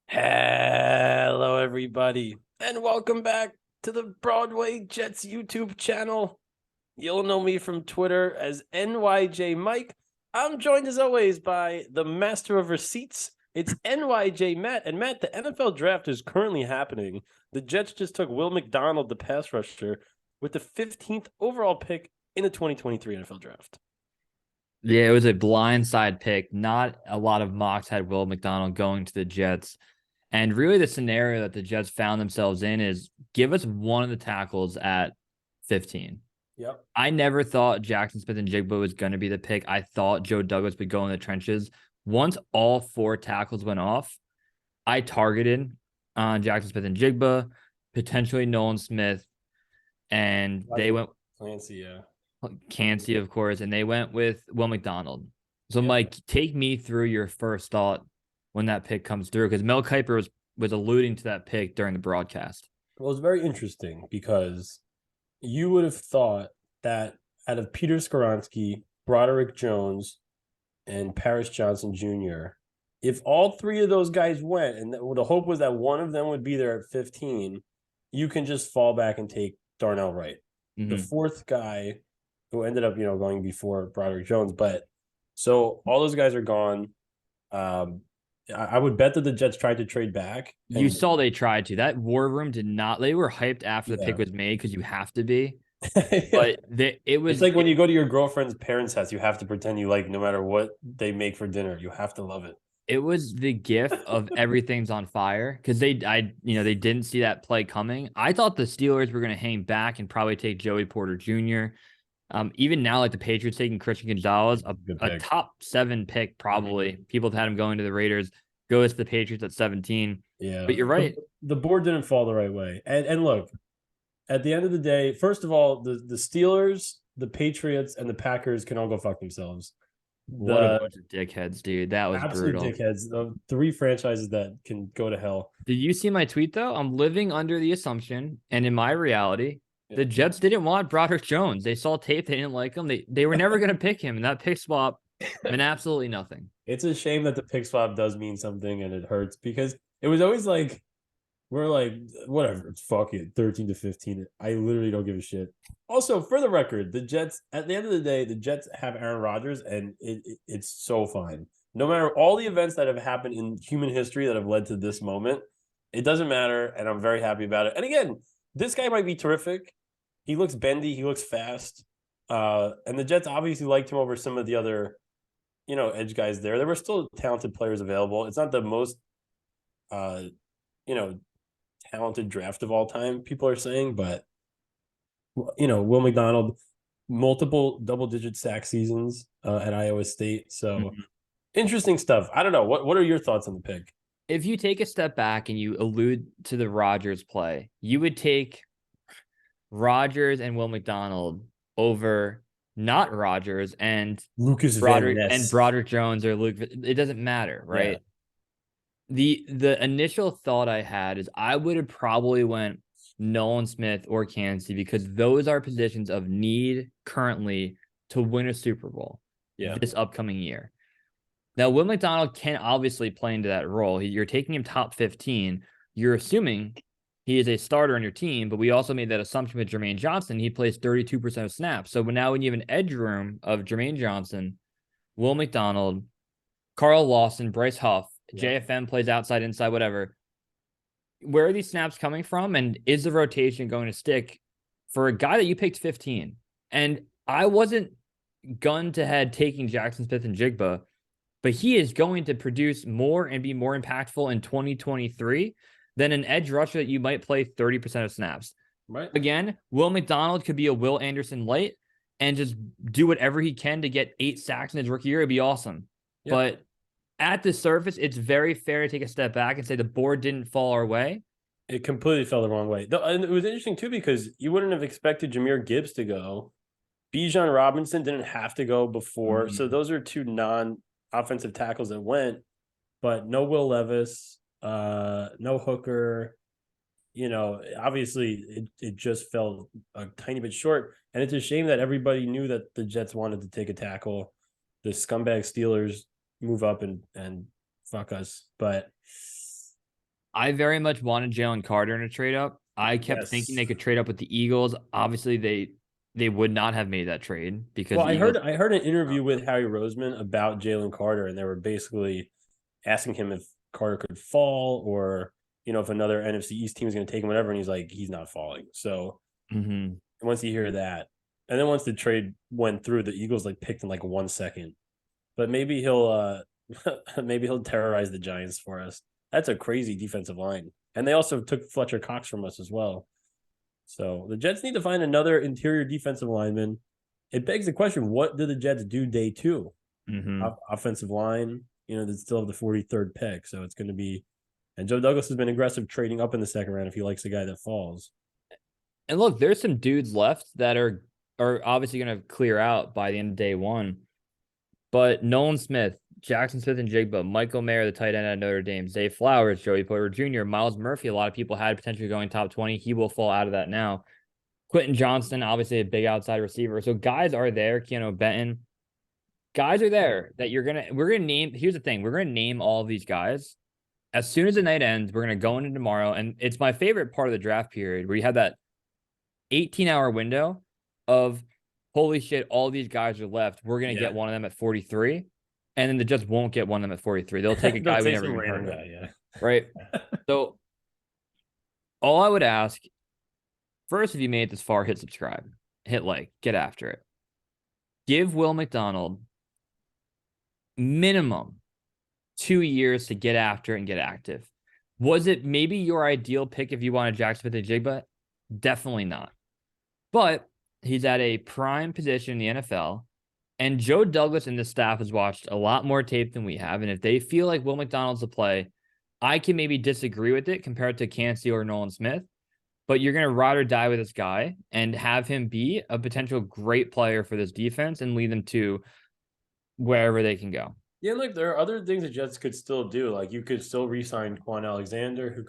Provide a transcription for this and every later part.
Hello, everybody, and welcome back to the Broadway Jets YouTube channel. You'll know me from Twitter as NYJ Mike. I'm joined as always by the master of receipts. It's NYJ Matt. And Matt, the NFL draft is currently happening. The Jets just took Will McDonald, the pass rusher, with the 15th overall pick in the 2023 NFL draft. Yeah, it was a blindside pick. Not a lot of mocks had Will McDonald going to the Jets. And really, the scenario that the Jets found themselves in is give us one of the tackles at 15. Yep. I never thought Jackson Smith and Jigba was going to be the pick. I thought Joe Douglas would go in the trenches. Once all four tackles went off, I targeted on Jackson Smith and Jigba, potentially Nolan Smith, and they went Clancy, yeah. Cansey, of course, and they went with Will McDonald. So, Yep. Mike, take me through your first thought when that pick comes through, because Mel Kiper was alluding to that pick during the broadcast. Well, it's very interesting because you would have thought that out of Peter Skoronski, Broderick Jones, and Paris Johnson Jr., if all three of those guys went, and the hope was that one of them would be there at 15, you can just fall back and take Darnell Wright, the fourth guy who ended up, going before Broderick Jones. But so all those guys are gone. I would bet that the Jets tried to trade back. You saw they tried to. That war room did not. They were hyped after the Yeah. pick was made because you have to be. Yeah. But it was It's like when you go to your girlfriend's parents' house, you have to pretend you like no matter what they make for dinner. You have to love it. it was the gif of everything's on fire because they didn't see that play coming. I thought the Steelers were going to hang back and probably take Joey Porter Jr. Even now, like the Patriots taking Christian Gonzalez, a top 7 pick, probably. People have had him going to the Raiders, goes to the Patriots at 17. Yeah. But you're right. The board didn't fall the right way. And look, at the end of the day, first of all, the Steelers, the Patriots, and the Packers can all go fuck themselves. What a bunch of dickheads, dude. That was absolute brutal. dickheads. The 3 franchises that can go to hell. Did you see my tweet, though? I'm living under the assumption, and in my reality, the Jets didn't want Broderick Jones. They saw tape. They didn't like him. They were never going to pick him. And that pick swap meant absolutely nothing. It's a shame that the pick swap does mean something, and it hurts because it was always like, we're like, whatever, it's fuck it, 13 to 15. I literally don't give a shit. Also, for the record, the Jets, at the end of the day, the Jets have Aaron Rodgers, and it's so fine. No matter all the events that have happened in human history that have led to this moment, it doesn't matter, and I'm very happy about it. And again, this guy might be terrific. He looks bendy. He looks fast. And the Jets obviously liked him over some of the other, edge guys there. There were still talented players available. It's not the most, talented draft of all time, people are saying, but Will McDonald, multiple double-digit sack seasons at Iowa State. So interesting stuff. I don't know. What are your thoughts on the pick? If you take a step back and you allude to the Rodgers play, you would take Rodgers and Will McDonald over not Rodgers and Lucas Broderick Jones or Luke. It doesn't matter, right? Yeah. The initial thought I had is I would have probably went Nolan Smith or Cansey because those are positions of need currently to win a Super Bowl this upcoming year. Now, Will McDonald can obviously play into that role. You're taking him top 15. You're assuming he is a starter on your team, but we also made that assumption with Jermaine Johnson. He plays 32% of snaps. So now when you have an edge room of Jermaine Johnson, Will McDonald, Carl Lawson, Bryce Huff, JFM plays outside, inside, whatever. Where are these snaps coming from? And is the rotation going to stick for a guy that you picked 15? And I wasn't gun to head taking Jackson Smith and Jigba, but he is going to produce more and be more impactful in 2023 than an edge rusher that you might play 30% of snaps. Right. Again, Will McDonald could be a Will Anderson light and just do whatever he can to get 8 sacks in his rookie year. It'd be awesome. Yep. But at the surface, it's very fair to take a step back and say the board didn't fall our way. It completely fell the wrong way. And it was interesting, too, because you wouldn't have expected Jahmyr Gibbs to go. Bijan Robinson didn't have to go before. Mm-hmm. So those are 2 non-offensive tackles that went. But no Will Levis, no Hooker. Obviously, it just fell a tiny bit short. And it's a shame that everybody knew that the Jets wanted to take a tackle. The scumbag Steelers move up and fuck us. But I very much wanted Jalen Carter in a trade up. I kept thinking Yes. they could trade up with the Eagles. Obviously, they would not have made that trade because Well, the I heard Eagles. I heard an interview with Harry Roseman about Jalen Carter, and they were basically asking him if Carter could fall, or if another NFC East team is going to take him, whatever. And he's like, he's not falling. So Mhm. once you hear that, and then once the trade went through, the Eagles like picked in like 1 second. But maybe he'll maybe he'll terrorize the Giants for us. That's a crazy defensive line, and they also took Fletcher Cox from us as well. So the Jets need to find another interior defensive lineman. It begs the question: what do the Jets do day two? Mhm. Offensive line, they still have the 43rd pick, so it's going to be. And Joe Douglas has been aggressive trading up in the second round if he likes a guy that falls. And look, there's some dudes left that are obviously going to clear out by the end of day one. But Nolan Smith, Jackson Smith and Jigba, Michael Mayer, the tight end at Notre Dame, Zay Flowers, Joey Porter Jr., Miles Murphy. A lot of people had potentially going top 20. He will fall out of that now. Quentin Johnston, obviously a big outside receiver. So guys are there. Keanu Benton, guys are there that we're gonna name. Here's the thing: we're gonna name all of these guys as soon as the night ends. We're gonna go into tomorrow, and it's my favorite part of the draft period where you have that 18-hour window of holy shit, all these guys are left. We're gonna get one of them at 43, and then the Jets won't get one of them at 43. They'll take a They'll guy we take never some even random heard of, guy, yeah. right? So all I would ask first, if you made it this far, hit subscribe, hit like, get after it. Give Will McDonald minimum 2 years to get after it and get active. Was it maybe your ideal pick if you wanted Jack Smith and Jigba? Definitely not. But he's at a prime position in the NFL. And Joe Douglas and the staff has watched a lot more tape than we have. And if they feel like Will McDonald's the play, I can maybe disagree with it compared to Cansey or Nolan Smith. But you're going to ride or die with this guy and have him be a potential great player for this defense and lead them to wherever they can go. Yeah, like there are other things the Jets could still do. Like you could still re-sign Quan Alexander,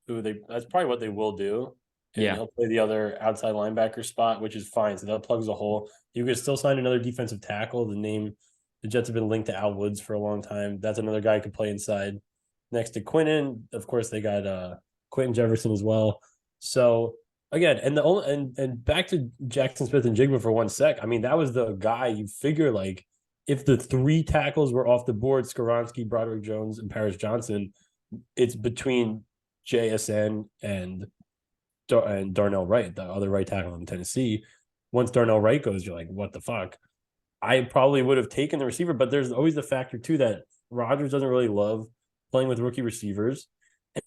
that's probably what they will do. And Yeah. he'll play the other outside linebacker spot, which is fine. So that plugs a hole. You could still sign another defensive tackle. The Jets have been linked to Al Woods for a long time. That's another guy who could play inside. Next to Quinton, of course, they got Quentin Jefferson as well. So again, and back to Jackson Smith and Jigba for 1 sec. I mean, that was the guy you figure like if the three tackles were off the board, Skoronski, Broderick Jones, and Paris Johnson, it's between JSN and Darnell Wright, the other right tackle in Tennessee. Once Darnell Wright goes, you're like, what the fuck? I probably would have taken the receiver, but there's always the factor too that Rodgers doesn't really love playing with rookie receivers.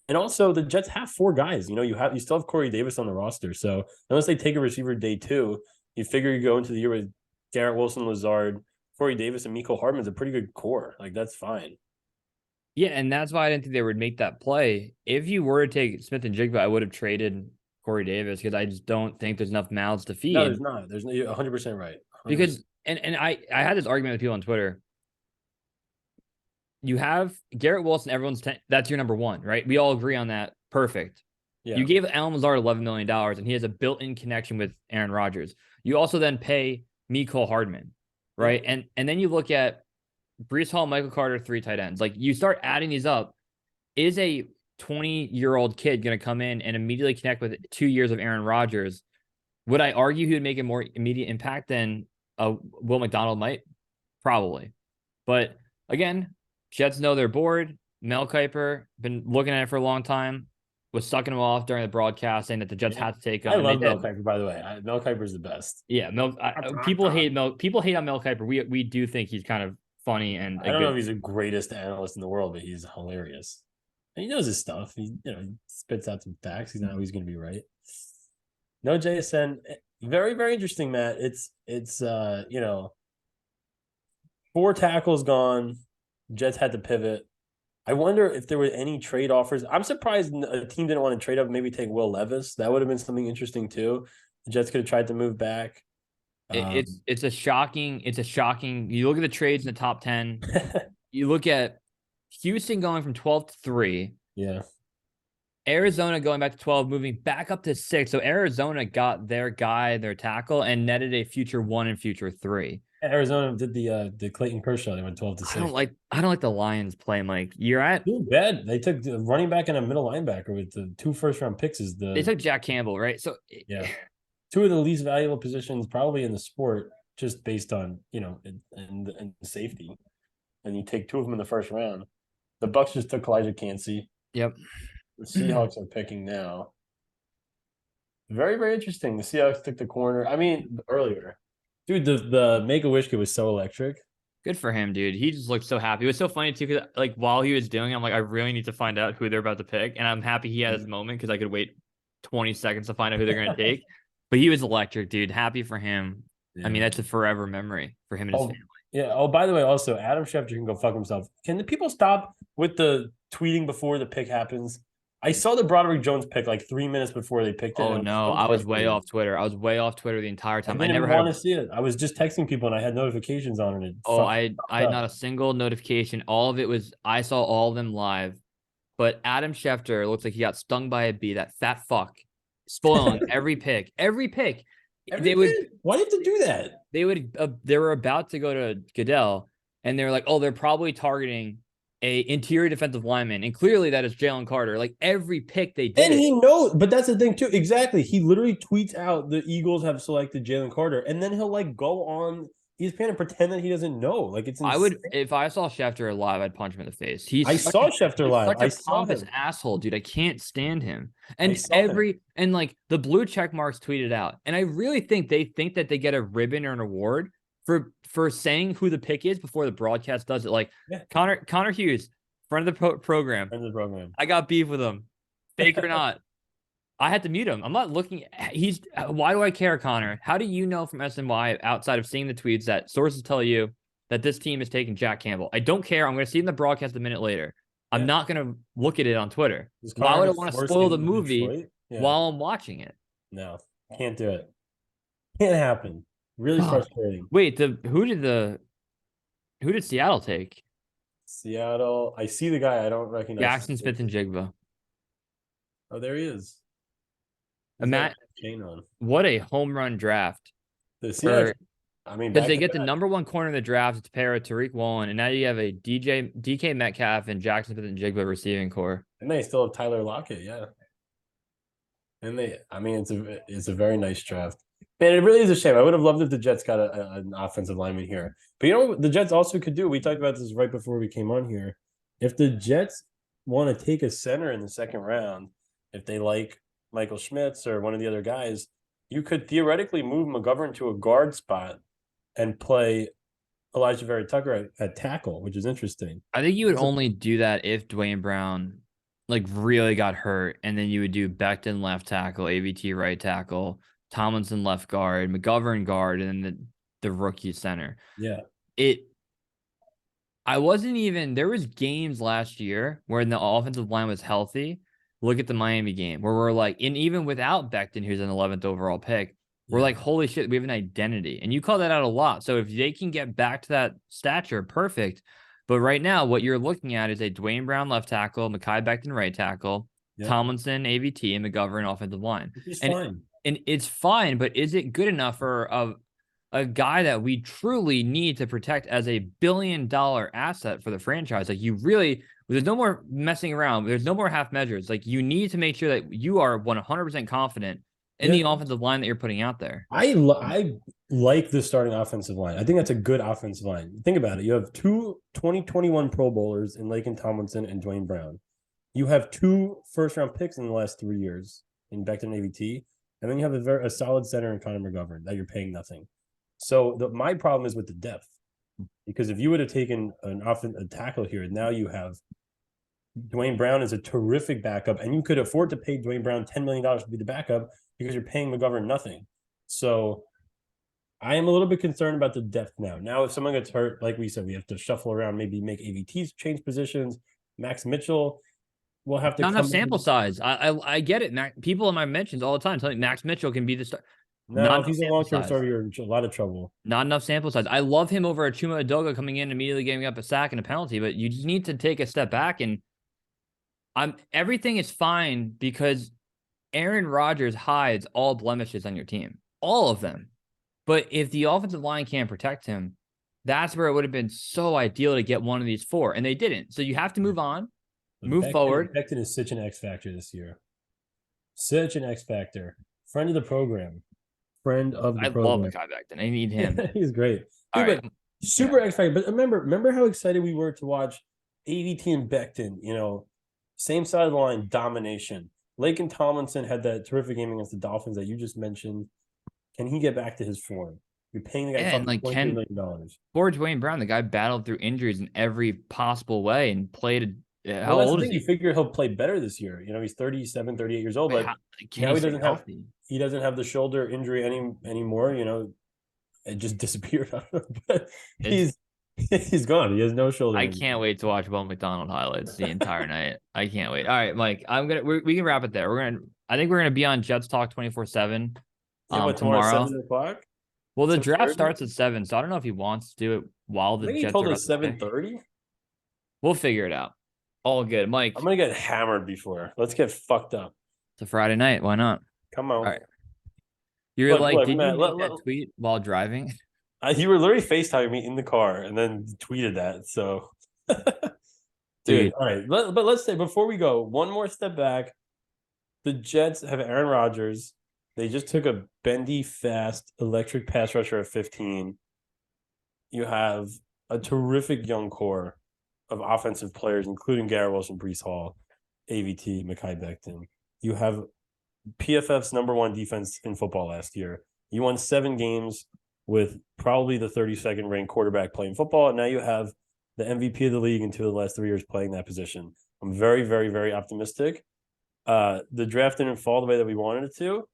And also the Jets have four guys. You still have Corey Davis on the roster. So unless they take a receiver day two, you figure you go into the year with Garrett Wilson, Lazard, Corey Davis, and Miko Hardman's a pretty good core. Like that's fine. Yeah, and that's why I didn't think they would make that play. If you were to take Smith and Jigba, I would have traded Corey Davis because I just don't think there's enough mouths to feed. No, there's not. There's 100% right. 100%. Because and I had this argument with people on Twitter. You have Garrett Wilson, that's your number one, right? We all agree on that. Perfect. Yeah. You gave Alan Lazard $11 million, and he has a built-in connection with Aaron Rodgers. You also then pay Mecole Hardman, right? Yeah. And then you look at Breece Hall, Michael Carter, 3 tight ends. Like you start adding these up. Is a 20-year-old kid going to come in and immediately connect with 2 years of Aaron Rodgers? Would I argue he would make a more immediate impact than Will McDonald might? Probably. But again, Jets know they're bored. Mel Kiper, been looking at it for a long time, was sucking him off during the broadcast saying that the Jets had to take him. I love Mel Kiper, by the way. Mel Kiper is the best. Yeah, people hate on Mel Kiper. We do think he's kind of funny, and I don't know if he's the greatest analyst in the world, but he's hilarious. And he knows his stuff. He spits out some facts. He's not always going to be right. No JSN, very, very interesting, Matt. It's 4 tackles gone. Jets had to pivot. I wonder if there were any trade offers. I'm surprised a team didn't want to trade up, maybe take Will Levis. That would have been something interesting too. The Jets could have tried to move back. It's a shocking. You look at the trades in the top 10. You look at Houston going from 12 to 3. Yeah. Arizona going back to 12, moving back up to 6. So Arizona got their guy, their tackle, and netted a future 1 and future 3. Arizona did the Clayton Kershaw. They went 12 to I don't 6. like I don't like the Lions playing like you're at. Too bad. They took the running back and a middle linebacker with the 2 first-round picks is They the took Jack Campbell, right? So yeah. Two of the least valuable positions probably in the sport, just based on, and safety. And you take two of them in the first round. The Bucks just took Elijah Cansey. yep. The Seahawks are picking now. Very, very interesting. The Seahawks took the corner. I mean, earlier. Dude, the Make-A-Wish kid was so electric. Good for him, dude. He just looked so happy. It was so funny too, because like while he was doing it, I'm like, I really need to find out who they're about to pick. And I'm happy he had his moment because I could wait 20 seconds to find out who they're gonna take. But he was electric, dude. Happy for him. I mean, Yeah. that's a forever memory for him and his Oh, family. yeah. Oh, by the way, also Adam Schefter can go fuck himself. Can the people stop with the tweeting before the pick happens? I saw the Broderick Jones pick like 3 minutes before they picked it. Oh And it was no, so I was way frustrating. off Twitter. I was way off Twitter the entire I time. I didn't never even had want a to see it. I was just texting people and I had notifications on it. It oh, fucked I had up. not a single notification. All of it was I saw all of them live. But Adam Schefter looks like he got stung by a bee. That fat fuck, spoiling every pick. Every pick. Every They would kid. Why do you have to do that? they were about to go to Goodell, and they were like, oh, they're probably targeting a interior defensive lineman, and clearly that is Jalen Carter. Like every pick they did And it. he knows, but that's the thing too. Exactly. He literally tweets out the Eagles have selected Jalen Carter, and then he'll like go on ESPN and pretend that he doesn't know. Like it's I insane. would if I saw Schefter live, I'd punch him in the face. I saw Schefter He's live. such I a saw pompous him. asshole, dude. I can't stand him. I And saw him. like the blue check marks tweeted out, and I really think that they get a ribbon or an award for saying who the pick is before the broadcast does it. Like Yeah. Connor Hughes, friend of the program. Friend of the program. I got beef with him, fake or not. I had to mute him. I'm not looking. He's why do I care, Connor? How do you know from SNY outside of seeing the tweets that sources tell you that this team is taking Jack Campbell? I don't care. I'm going to see it in the broadcast a minute later. I'm Yeah. not going to look at it on Twitter. Does Why Connor would I have want to worse spoil the game than movie Detroit? Yeah. while I'm watching it? No, can't do it. Can't happen. Really frustrating. Wait, who did Seattle take? Seattle. I see the guy. I don't recognize. Jackson Smith and Jigba. Oh, there he is. He's got Matt, a chain on. what a home run draft The for Seahawks. I mean, because back they to get the back. number one corner in the draft to pair with Tariq Woolen, and now you have a DK Metcalf and Jackson Smith and Jigba receiving core. And they still have Tyler Lockett. Yeah. And I mean, it's a very nice draft. Man, it really is a shame. I would have loved if the Jets got an offensive lineman here. But you know what the Jets also could do? We talked about this right before we came on here. If the Jets want to take a center in the second round, if they like Michael Schmitz or one of the other guys, you could theoretically move McGovern to a guard spot and play Elijah Vera Tucker at tackle, which is interesting. I think you would only do that if Dwayne Brown like really got hurt, and then you would do Becton left tackle, AVT right tackle, Tomlinson left guard, McGovern guard, and then the rookie center. Yeah. I wasn't even there was games last year where the offensive line was healthy. Look at the Miami game where we're like, and even without Becton, who's an 11th overall pick, we're like, holy shit, we have an identity. And you call that out a lot. So if they can get back to that stature, perfect. But right now, what you're looking at is a Dwayne Brown left tackle, Mekhi Becton right tackle, Tomlinson, AVT, and McGovern offensive line. It's fine. And it's fine, but is it good enough for a guy that we truly need to protect as a $1 billion asset for the franchise? Like you really, there's no more messing around. There's no more half measures. Like you need to make sure that you are 100% confident in the offensive line that you're putting out there. I like the starting offensive line. I think that's a good offensive line. Think about it. You have two 2021 Pro Bowlers in Laken Tomlinson and Dwayne Brown. You have 2 first-round picks in the last 3 years in Becton and AVT. And then you have a solid center in Connor McGovern that you're paying nothing. So my problem is with the depth. Because if you would have taken a tackle here, now you have Dwayne Brown is a terrific backup, and you could afford to pay Dwayne Brown $10 million to be the backup because you're paying McGovern nothing. So I am a little bit concerned about the depth now. Now, if someone gets hurt, like we said, we have to shuffle around, maybe make AVTs change positions. Max Mitchell will have to not enough sample size. I get it. People in my mentions all the time tell me Max Mitchell can be the star. No, if he's a long-term starter, you're in a lot of trouble. Not enough sample size. I love him over Achuma Adoga coming in, immediately giving up a sack and a penalty, but you just need to take a step back. And everything is fine because Aaron Rodgers hides all blemishes on your team, all of them. But if the offensive line can't protect him, that's where it would have been so ideal to get one of these 4, and they didn't. So you have to move on, move forward. Becton is such an X factor this year. Such an X factor. Friend of the program. I love Mekhi Becton. I need him. He's great. All Dude, right. but super X factor. But remember how excited we were to watch AVT and Becton, same side of the line, domination. Laken Tomlinson had that terrific game against the Dolphins that you just mentioned. Can he get back to his form? You're paying the guy $23 million. Poor Dwayne Brown, the guy battled through injuries in every possible way and played. How old is he? You figure he'll play better this year. He's 37, 38 years old, but now he doesn't have the shoulder injury anymore. It just disappeared. But he's gone. He has no shoulder. I can't wait to watch Will McDonald highlights the entire night. I can't wait. All right, Mike, we can wrap it there. I think we're gonna be on Jets Talk 24/7. Tomorrow 7 o'clock. Well, the draft starts at 7, so I don't know if he wants to do it while the Jets told us 7:30. We'll figure it out. All good, Mike. I'm gonna get hammered before. Let's get fucked up. It's a Friday night. Why not? Come on. All right. Did you make that tweet while driving? You were literally FaceTiming me in the car and then tweeted that. So, dude. All right, but let's say before we go, one more step back. The Jets have Aaron Rodgers. They just took a bendy, fast, electric pass rusher at 15. You have a terrific young core of offensive players, including Garrett Wilson, Breece Hall, AVT, Mekhi Becton. You have PFF's #1 defense in football last year. You won 7 games with probably the 32nd ranked quarterback playing football. And now you have the MVP of the league in 2 of the last 3 years playing that position. I'm very, very, very optimistic. The draft didn't fall the way that we wanted it to,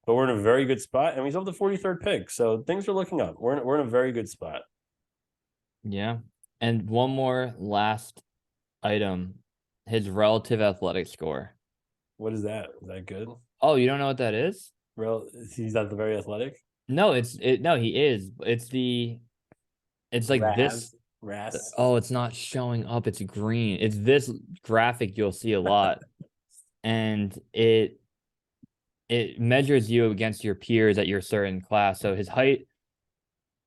but we're in a very good spot, and we still have the 43rd pick. So things are looking up. We're in a very good spot. Yeah. And one more last item, his relative athletic score. What is that? Is that good? Oh, you don't know what that is? He's not the very athletic? No, he is. It's like this. RAS. Oh, it's not showing up. It's green. It's this graphic you'll see a lot. And it measures you against your peers at your certain class. So his height,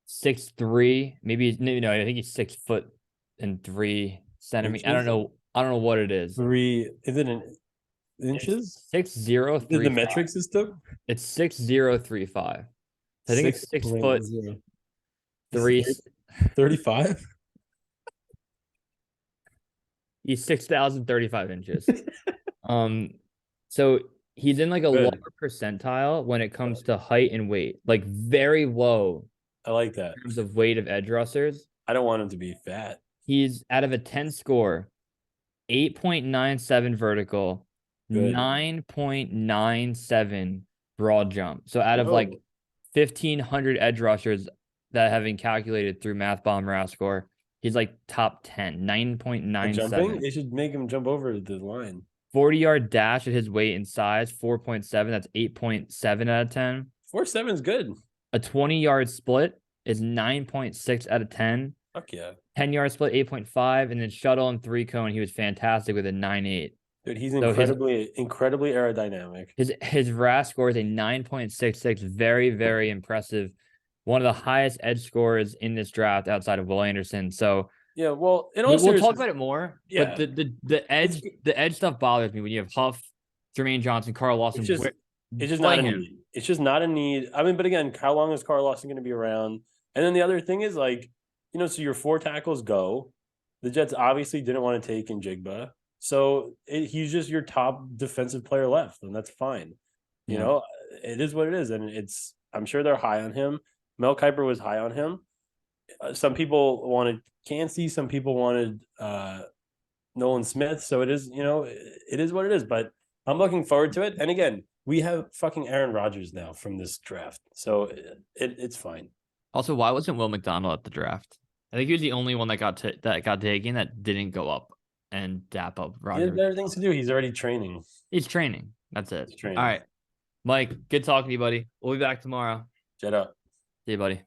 6'3", maybe I think he's 6'3". I don't know what it is. 3 is it in inches? 6035. The metric system? It's 6035. I think it's 6 foot 3. 35. He's 6,035 inches. So he's in like a lower percentile when it comes to height and weight, like very low. I like that. In terms of weight of edge rushers. I don't want him to be fat. He's out of a 10 score, 8.97 vertical, 9.97 broad jump. So out of like 1,500 edge rushers that have been calculated through Math Bomb RAS score, he's like top 10, 9.97. Jumping? They should make him jump over the line. 40-yard dash at his weight and size, 4.7. That's 8.7 out of 10. 4.7 is good. A 20-yard split is 9.6 out of 10. Fuck yeah. 10-yard split, 8.5. And then shuttle and 3-cone, he was fantastic with a 9.8. Dude, he's incredibly aerodynamic. His RAS score is a 9.66. Very, very impressive. One of the highest edge scores in this draft outside of Will Anderson. So yeah, well, we'll talk about it more. Yeah. But the edge stuff bothers me when you have Huff, Jermaine Johnson, Carl Lawson. It's just not a need. It's just not a need. I mean, but again, how long is Carl Lawson going to be around? And then the other thing is so your 4 tackles go. The Jets obviously didn't want to take in Njigba. So he's just your top defensive player left, and that's fine. You know, it is what it is. And I'm sure they're high on him. Mel Kiper was high on him. Some people wanted Cansey, some people wanted Nolan Smith. So it is what it is. But I'm looking forward to it. And again, we have fucking Aaron Rodgers now from this draft. So it's fine. Also, why wasn't Will McDonald at the draft? I think he was the only one that got taken that didn't go up and dap up Rodgers. He has better things to do. He's already training. He's training. That's it. All right. Mike, good talking to you, buddy. We'll be back tomorrow. Jet up. See you, buddy.